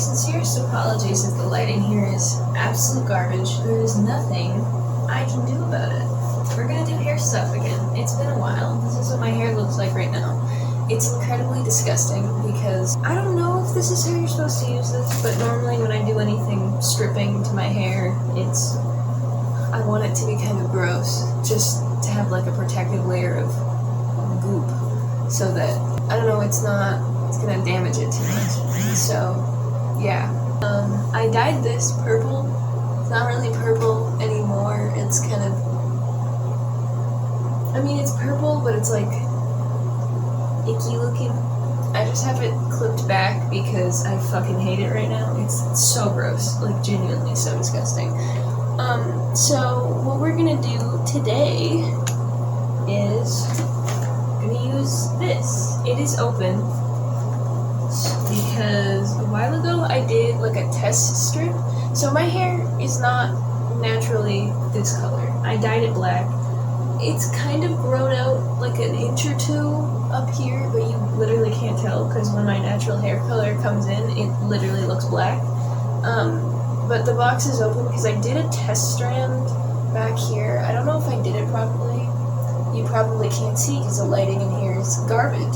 sincerest apologies if the lighting here is absolute garbage. There is nothing I can do about it. We're gonna do hair stuff again. It's been a while. This is what my hair looks like right now. It's incredibly disgusting because I don't know if this is how you're supposed to use this, but normally when I do anything stripping to my hair, I want it to be kind of gross, just to have like a protective layer of goop, so that, I don't know, it's gonna damage it too much. So, yeah. I dyed this purple. It's not really purple anymore. It's kind of, I mean, it's purple, but it's like icky looking. I just have it clipped back because I fucking hate it right now. It's so gross, like genuinely so disgusting. So what we're gonna do today is gonna use this. It is open because a while ago I did like a test strip. So my hair is not naturally this color. I dyed it black. It's kind of grown out like an inch or two up here, but you literally can't tell because when my natural hair color comes in, it literally looks black. But the box is open because I did a test strand back here. I don't know if I did it properly. You probably can't see because the lighting in here is garbage,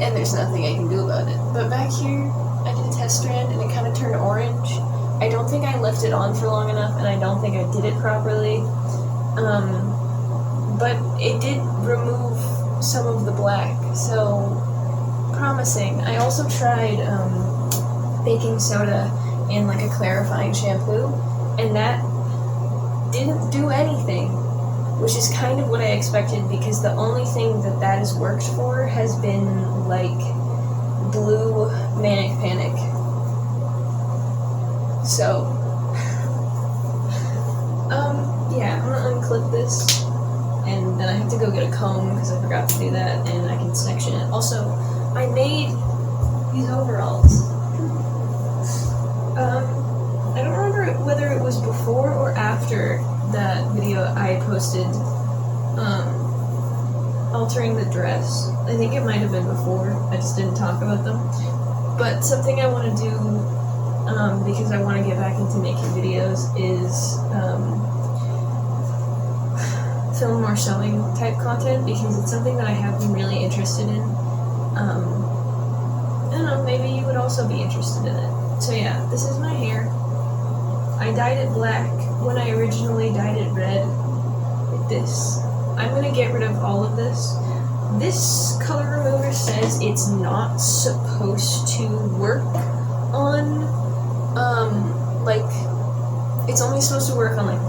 and there's nothing I can do about it. But back here, I did a test strand and it kind of turned orange. I don't think I left it on for long enough, and I don't think I did it properly. But it did remove some of the black, so promising. I also tried baking soda in like a clarifying shampoo, and that didn't do anything, which is kind of what I expected because the only thing that has worked for has been like blue manic panic. So, yeah, I'm gonna unclip this. And then I have to go get a comb because I forgot to do that, and I can section it. Also, I made these overalls. I don't remember whether it was before or after that video I posted altering the dress. I think it might have been before. I just didn't talk about them. But something I want to do, because I want to get back into making videos, is film more sewing type content because it's something that I have been really interested in. I don't know, maybe you would also be interested in it. So yeah, this is my hair. I dyed it black when I originally dyed it red with this. I'm gonna get rid of all of this. This color remover says it's not supposed to work on, like, it's only supposed to work on, like,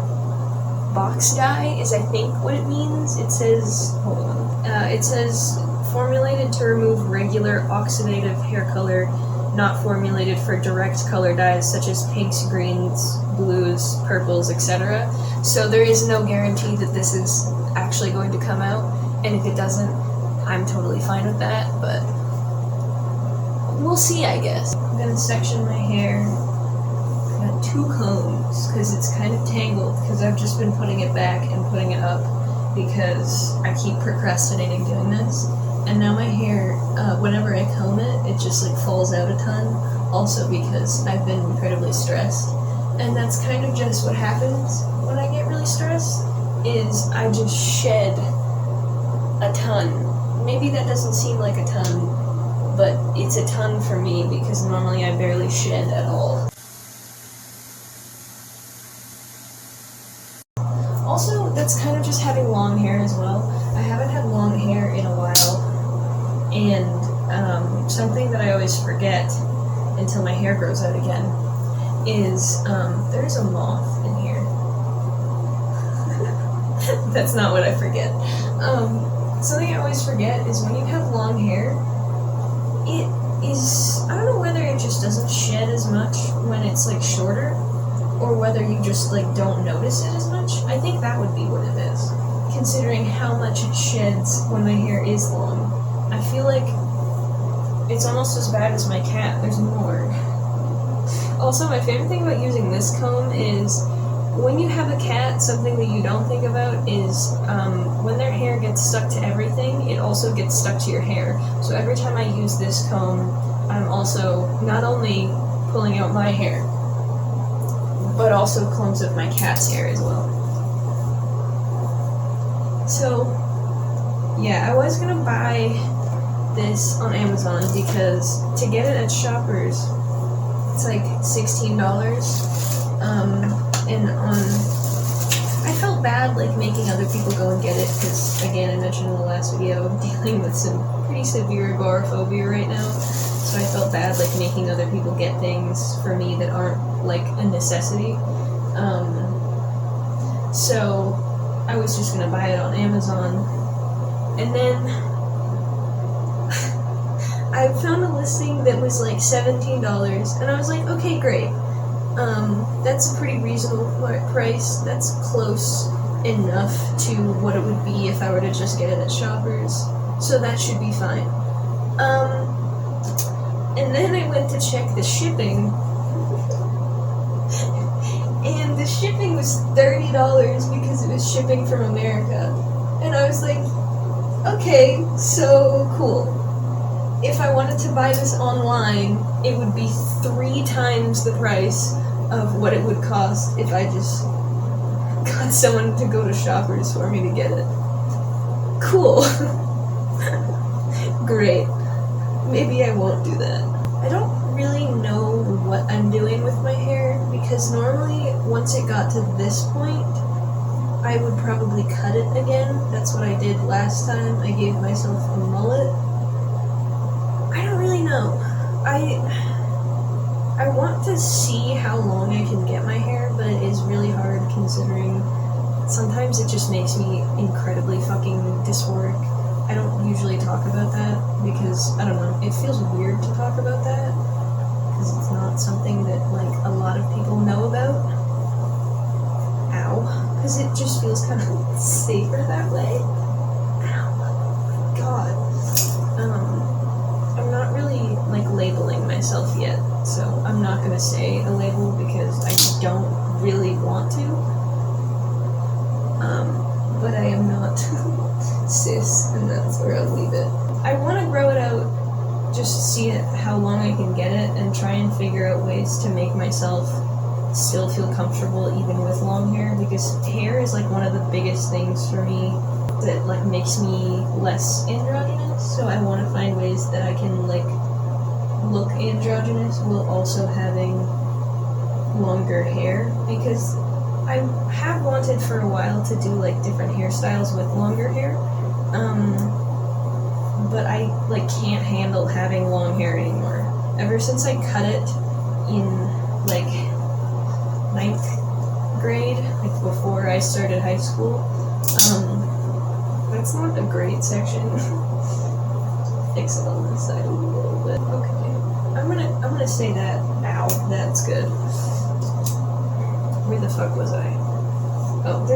box dye is I think what it means. It says, hold on, it says formulated to remove regular oxidative hair color, not formulated for direct color dyes such as pinks, greens, blues, purples, etc. So there is no guarantee that this is actually going to come out, and if it doesn't, I'm totally fine with that, but we'll see, I guess. I'm gonna section my hair. I got 2 combs because it's kind of tangled because I've just been putting it back and putting it up because I keep procrastinating doing this. And now my hair, whenever I comb it, it just like falls out a ton. Also because I've been incredibly stressed. And that's kind of just what happens when I get really stressed, is I just shed a ton. Maybe that doesn't seem like a ton, but it's a ton for me because normally I barely shed at all. Also, that's kind of just having long hair as well. I haven't had long hair in a while, and something that I always forget until my hair grows out again is there's a moth in here. That's not what I forget. Something I always forget is when you have long hair, it is, I don't know whether it just doesn't shed as much when it's like shorter, or whether you just like don't notice it as much. I think that would be what it is, considering how much it sheds when my hair is long. I feel like it's almost as bad as my cat. There's more. Also, my favorite thing about using this comb is when you have a cat, something that you don't think about is when their hair gets stuck to everything, it also gets stuck to your hair. So every time I use this comb, I'm also not only pulling out my hair, but also clumps of my cat's hair as well. So, yeah, I was gonna buy this on Amazon because to get it at Shoppers, it's like $16. And I felt bad like making other people go and get it because, again, I mentioned in the last video, I'm dealing with some pretty severe agoraphobia right now. So I felt bad like making other people get things for me that aren't like a necessity. So I was just gonna buy it on Amazon, and then I found a listing that was like $17, and I was like, okay, great. That's a pretty reasonable price. That's close enough to what it would be if I were to just get it at Shoppers, so that should be fine. And then I went to check the shipping, and the shipping was $30 because it was shipping from America. And I was like, okay, so cool. If I wanted to buy this online, it would be 3 times the price of what it would cost if I just got someone to go to Shoppers for me to get it. Cool. Great. Maybe I won't do that. I don't really know what I'm doing with my hair, because normally, once it got to this point, I would probably cut it again. That's what I did last time. I gave myself a mullet. I don't really know. I want to see how long I can get my hair, but it is really hard considering sometimes it just makes me incredibly fucking dysphoric. I don't usually talk about that because, I don't know, it feels weird to talk about that because it's not something that, like, a lot of people know about. Ow. Because it just feels kind of safer that way. Ow. God. I'm not really, like, labeling myself yet, so I'm not gonna say a label because I don't really want to. But I am not cis, and that's where I'll leave it. I want to grow it out, just see how long I can get it, and try and figure out ways to make myself still feel comfortable even with long hair, because hair is like one of the biggest things for me that like makes me less androgynous. So I want to find ways that I can like look androgynous while also having longer hair, because I have wanted for a while to do like different hairstyles with longer hair, but I like can't handle having long hair anymore. Ever since I cut it in like 9th grade, like before I started high school, that's not a great section. Fix it on this side a little bit. Okay, I'm gonna say that. Ow, that's good. Where the fuck was I? Oh,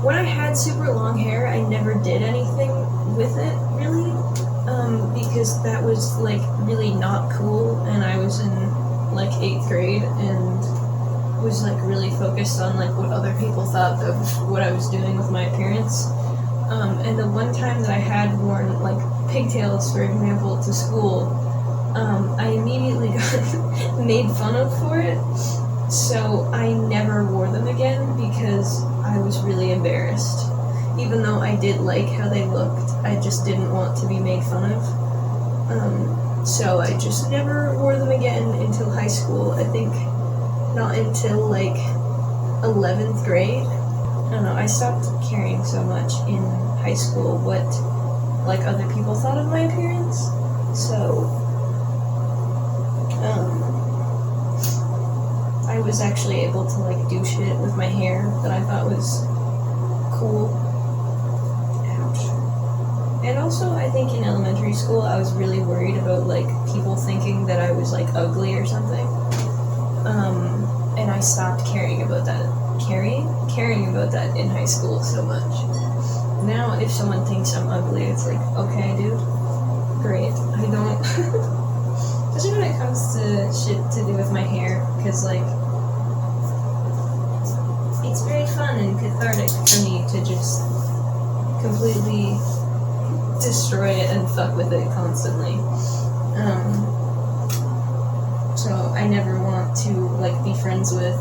when I had super long hair, I never did anything with it, really, because that was, like, really not cool, and I was in, like, 8th grade, and was, like, really focused on, like, what other people thought of what I was doing with my appearance. And the one time that I had worn, like, pigtails, for example, to school, I immediately got made fun of for it. So I never wore them again because I was really embarrassed. Even though I did like how they looked, I just didn't want to be made fun of. So I just never wore them again until high school. I think not until like 11th grade. I don't know, I stopped caring so much in high school what like other people thought of my appearance. So I was actually able to like do shit with my hair that I thought was cool. Ouch. And also, I think in elementary school, I was really worried about like people thinking that I was like ugly or something. And I stopped caring about that. Caring about that in high school so much. Now, if someone thinks I'm ugly, it's like, okay, dude, great. I don't. Especially when it comes to shit to do with my hair, because like. It's very fun and cathartic for me to just completely destroy it and fuck with it constantly. So So I never want to like be friends with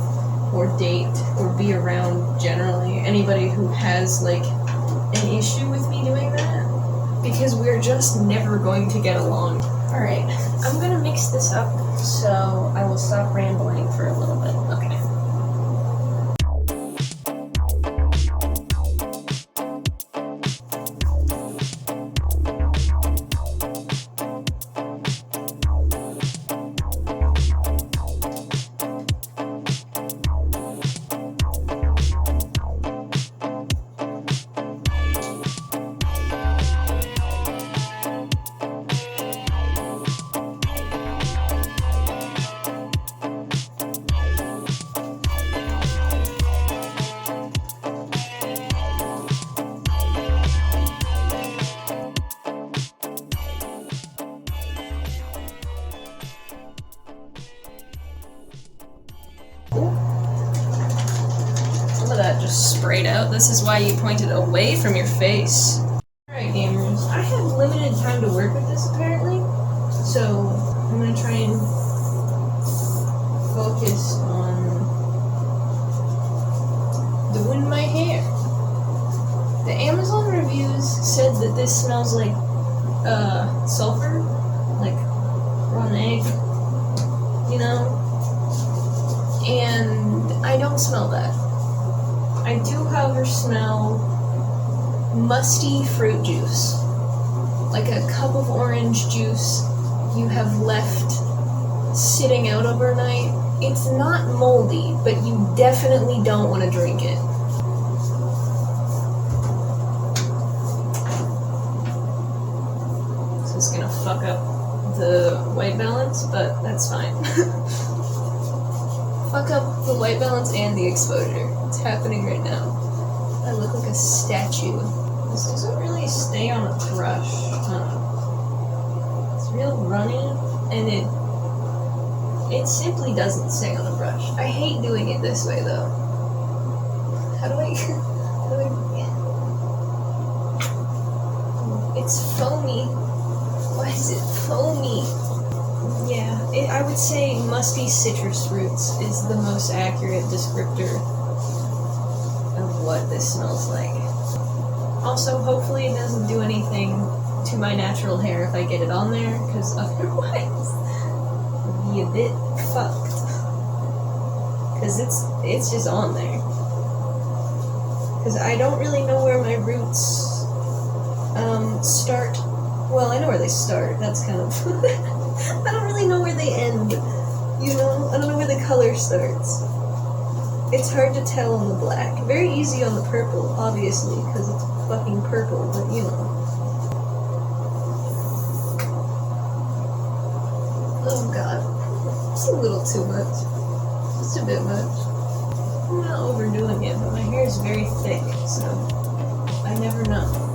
or date or be around generally anybody who has like an issue with me doing that, because we're just never going to get along. Alright, I'm gonna mix this up, so I will stop rambling for a little bit. Okay. Some of that just sprayed out. This is why you pointed away from your face. Alright, gamers. I have limited time to work with this, apparently. So, I'm gonna try and focus on doing my hair. The Amazon reviews said that this smells like, sulfur. Like, rotten egg. You know? And I don't smell that. I do, however, smell musty fruit juice. Like a cup of orange juice you have left sitting out overnight. It's not moldy, but you definitely don't want to drink it. This is gonna fuck up the white balance, but that's fine. Fuck up the white balance and the exposure. It's happening right now. I look like a statue. This doesn't really stay on a brush. It's real runny, and it simply doesn't stay on a brush. I hate doing it this way though. How do I It's foamy. Why is it foamy? Yeah, I would say musty citrus fruits is the most accurate descriptor of what this smells like. Also, hopefully it doesn't do anything to my natural hair if I get it on there, because otherwise it'd be a bit fucked. Because it's just on there. Because I don't really know where my roots start. Well, I know where they start. That's kind of... I don't really know where they end, you know? I don't know where the color starts. It's hard to tell on the black. Very easy on the purple, obviously, because it's fucking purple, but you know. Oh god. It's a little too much. Just a bit much. I'm not overdoing it, but my hair is very thick, so I never know.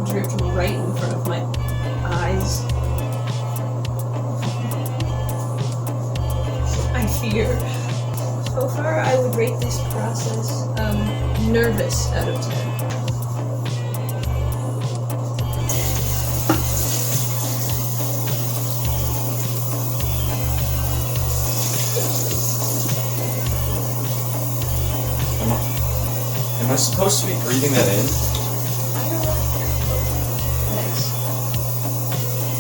Dripped right in front of my eyes. I fear. So far, I would rate this process nervous out of 10. Am I supposed to be breathing that in?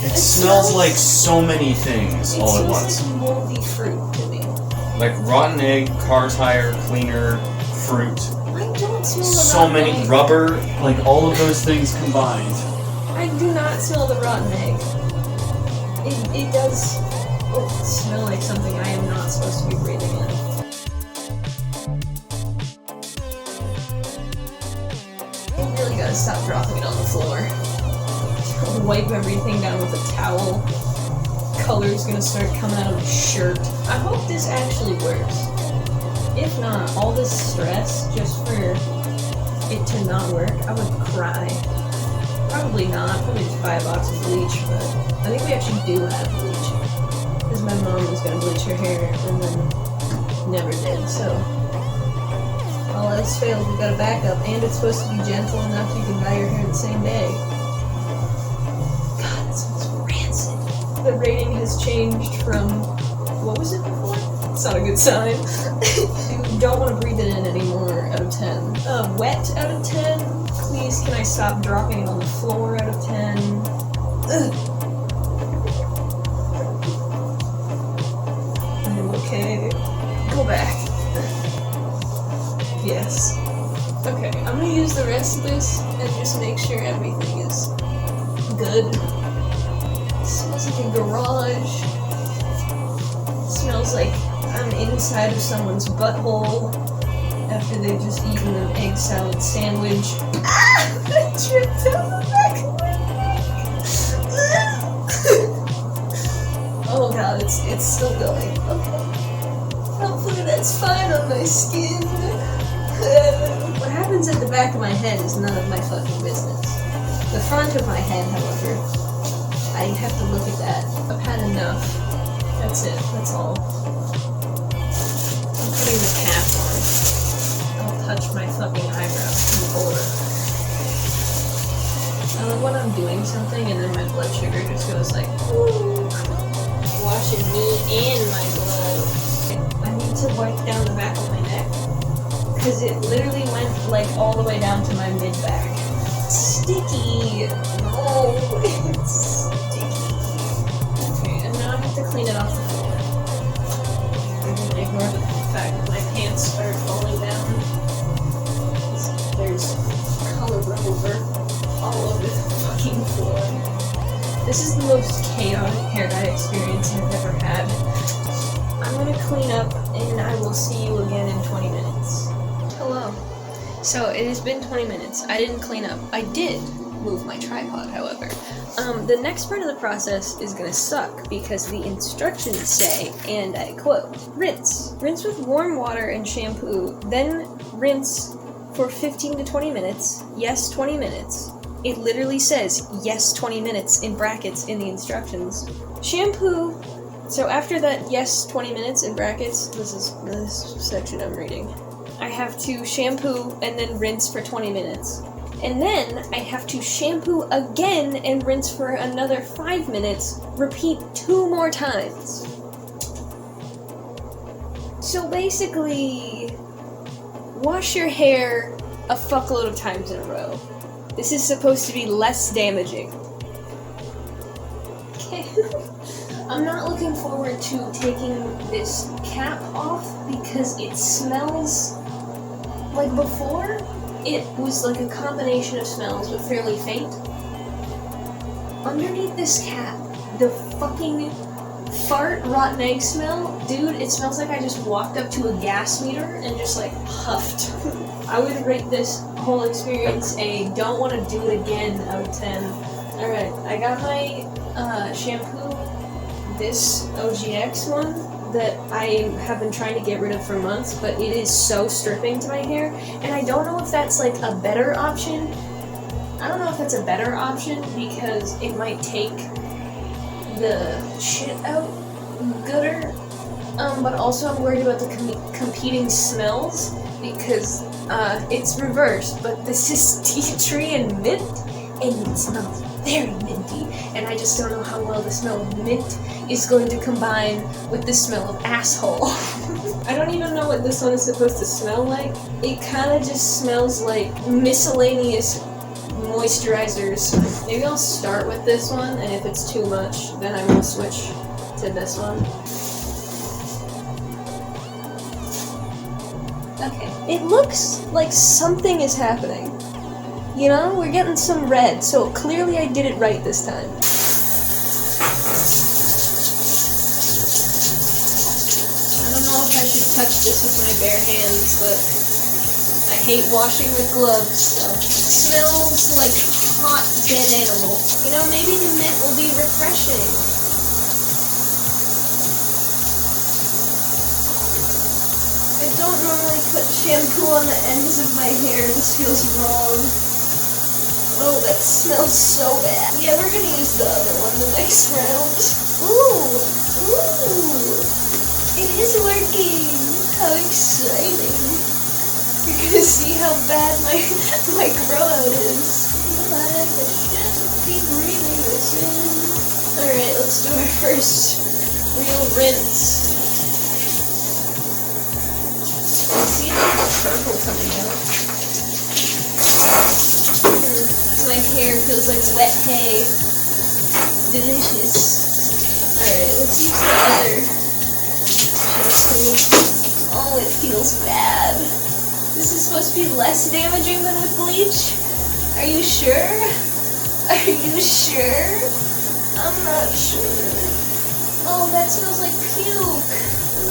It smells like so many things all at once. It smells like moldy fruit to me. Like rotten egg, car tire, cleaner, fruit. I don't smell the So rotten many egg. rubber, like all of those things combined. I do not smell the rotten egg. It does smell like something I am not supposed to be breathing in. I really gotta stop dropping it on the floor. Wipe everything down with a towel. Color's gonna start coming out of my shirt. I hope this actually works. If not, all this stress just for it to not work, I would cry. Probably not. Probably just buy a box of bleach, but I think we actually do have bleach. Because my mom was gonna bleach her hair and then never did, so. All else fails, we've got a backup, and it's supposed to be gentle enough you can dye your hair the same day. God, that smells rancid. The rating has changed from, what was it before? It's not a good sign. You don't want to breathe it in anymore out of 10. Wet out of 10. Please, can I stop dropping it on the floor out of 10? Ugh. Okay. Go back. Yes. Okay, I'm gonna use the rest of this and just make sure everything is good. It smells like a garage. It smells like I'm inside of someone's butthole after they've just eaten an egg salad sandwich. Ah! I tripped on the back of my neck. Oh god, it's still going. Okay. Hopefully that's fine on my skin. What happens at the back of my head is none of my fucking business. The front of my head, however, I have to look at that. I've had enough. That's it. That's all. I'm putting the cap on. Don't touch my fucking eyebrow. Or I love when I'm doing something and then my blood sugar just goes like, ooh, washing me and my blood. I need to wipe down the back of my neck. Because it literally went like all the way down to my mid-back. Sticky! No, it's sticky. Okay, and now I have to clean it off the floor. I'm gonna ignore the fact that my pants are falling down. There's color over all over the fucking floor. This is the most chaotic hair dye experience I've ever had. I'm gonna clean up and I will see you again in 20 minutes. Hello. So it has been 20 minutes. I didn't clean up. I did move my tripod, however. The next part of the process is gonna suck because the instructions say, and I quote, rinse. Rinse with warm water and shampoo, then rinse for 15 to 20 minutes. Yes, 20 minutes. It literally says, yes, 20 minutes in brackets in the instructions. Shampoo. So after that, yes, 20 minutes in brackets, this is this section I'm reading. I have to shampoo and then rinse for 20 minutes. And then I have to shampoo again and rinse for another 5 minutes, repeat 2 more times. So basically, wash your hair a fuckload of times in a row. This is supposed to be less damaging. Okay. I'm not looking forward to taking this cap off because it smells like before. It was like a combination of smells, but fairly faint. Underneath this cap, the fucking fart rotten egg smell, dude, it smells like I just walked up to a gas meter and just like huffed. I would rate this whole experience a don't want to do it again out of 10. Alright, I got my shampoo, this OGX one, that I have been trying to get rid of for months, but it is so stripping to my hair, and I don't know if that's like a better option. I don't know if that's a better option because it might take the shit out gooder, but also I'm worried about the competing smells because it's reversed, but this is tea tree and mint, and it smells very minty, and I just don't know how well the smell of mint is going to combine with the smell of asshole. I don't even know what this one is supposed to smell like. It kind of just smells like miscellaneous moisturizers. Maybe I'll start with this one, and if it's too much, then I will switch to this one. Okay. It looks like something is happening. You know, we're getting some red, so clearly I did it right this time. I don't know if I should touch this with my bare hands, but I hate washing with gloves, so it smells like hot dead animal. You know, maybe the mint will be refreshing. I don't normally put shampoo on the ends of my hair. This feels wrong. Oh, that smells so bad. Yeah, we're gonna use the other one the next round. Ooh! Ooh! It is working! How exciting! You're gonna see how bad my grow out is. I shouldn't be breathing this in. Alright, let's do our first real rinse. See the purple coming out. My hair feels like wet hay. Delicious. Alright, let's use the other shampoo. Oh, it feels bad. This is supposed to be less damaging than with bleach? Are you sure? Are you sure? I'm not sure. Oh, that smells like puke.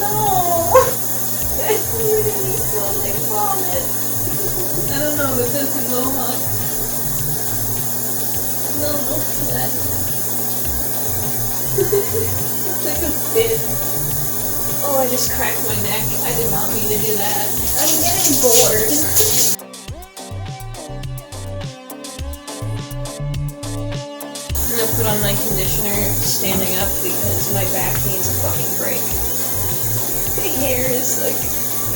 No. That really smells like vomit. I don't know, but that's a mohawk. No, look for that. It's like a fin. Oh, I just cracked my neck. I did not mean to do that. I'm getting bored. I'm gonna put on my conditioner standing up because my back needs a fucking break. My hair is like,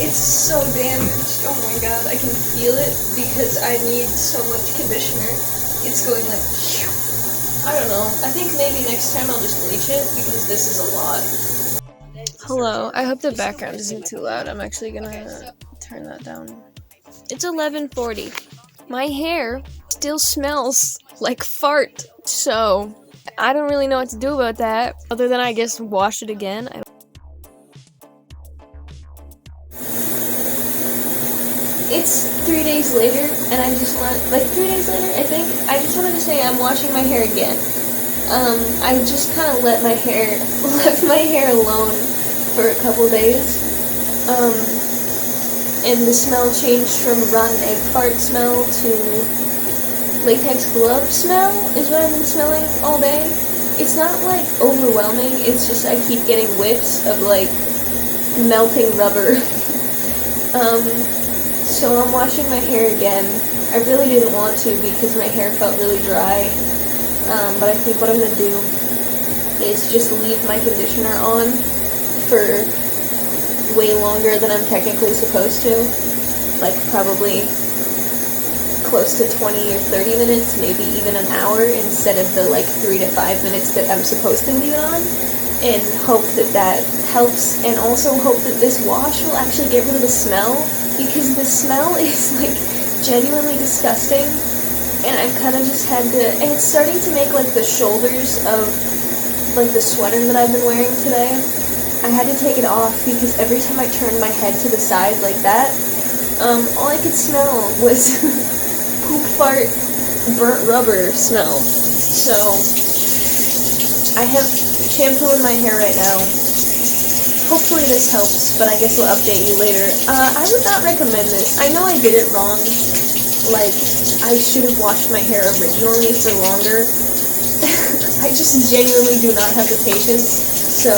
it's so damaged. Oh my god, I can feel it because I need so much conditioner. It's going like, I don't know. I think maybe next time I'll just bleach it because this is a lot. Hello, I hope the background isn't too loud. I'm actually gonna turn that down. It's 11:40. My hair still smells like fart, so I don't really know what to do about that, other than I guess wash it again. It's 3 days later, and I just want, like 3 days later, I think, I just wanted to say I'm washing my hair again. I just kind of left my hair alone for a couple days, and the smell changed from rotten egg fart smell to latex glove smell is what I've been smelling all day. It's not like overwhelming, it's just I keep getting whiffs of like melting rubber. So I'm washing my hair again. I really didn't want to because my hair felt really dry, but I think what I'm going to do is just leave my conditioner on for way longer than I'm technically supposed to, like probably close to 20 or 30 minutes, maybe even an hour, instead of the like 3 to 5 minutes that I'm supposed to leave it on, and hope that that helps, and also hope that this wash will actually get rid of the smell, because the smell is like genuinely disgusting, and I've kind of just had to, and it's starting to make like the shoulders of like the sweater that I've been wearing today, I had to take it off because every time I turned my head to the side like that, all I could smell was poop fart burnt rubber smell. So I have shampoo in my hair right now. Hopefully this helps, but I guess I'll update you later. I would not recommend this. I know I did it wrong. Like, I should have washed my hair originally for longer. I just genuinely do not have the patience. So,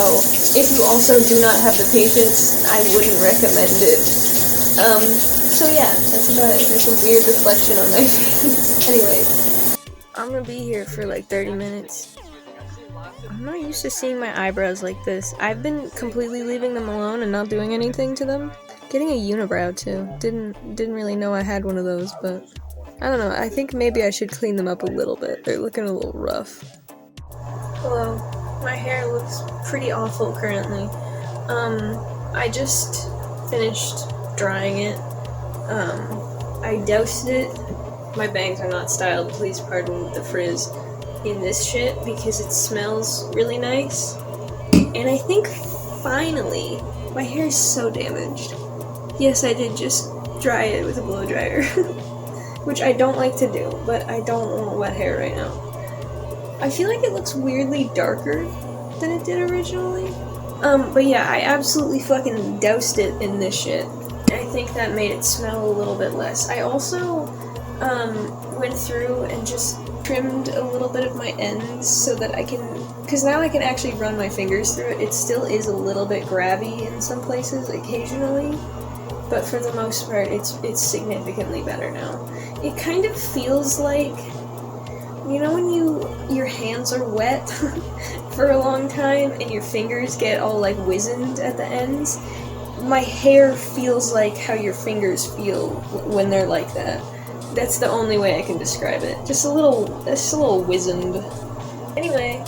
if you also do not have the patience, I wouldn't recommend it. So yeah, that's about it. There's a weird reflection on my face. Anyways. I'm gonna be here for like 30 minutes. I'm not used to seeing my eyebrows like this. I've been completely leaving them alone and not doing anything to them. Getting a unibrow too. Didn't really know I had one of those, but I don't know. I think maybe I should clean them up a little bit. They're looking a little rough. Hello. My hair looks pretty awful currently. I just finished drying it. I doused it. My bangs are not styled, please pardon the frizz, in this shit because it smells really nice. And I think finally, my hair is so damaged. Yes, I did just dry it with a blow dryer, which I don't like to do, but I don't want wet hair right now. I feel like it looks weirdly darker than it did originally. But yeah, I absolutely fucking doused it in this shit. I think that made it smell a little bit less. I also, went through and just trimmed a little bit of my ends so that I can, because now I can actually run my fingers through it. It still is a little bit grabby in some places occasionally, but for the most part, it's significantly better now. It kind of feels like You know when your hands are wet for a long time and your fingers get all like wizened at the ends? My hair feels like how your fingers feel when they're like that. That's the only way I can describe it. Just a little wizened. Anyway,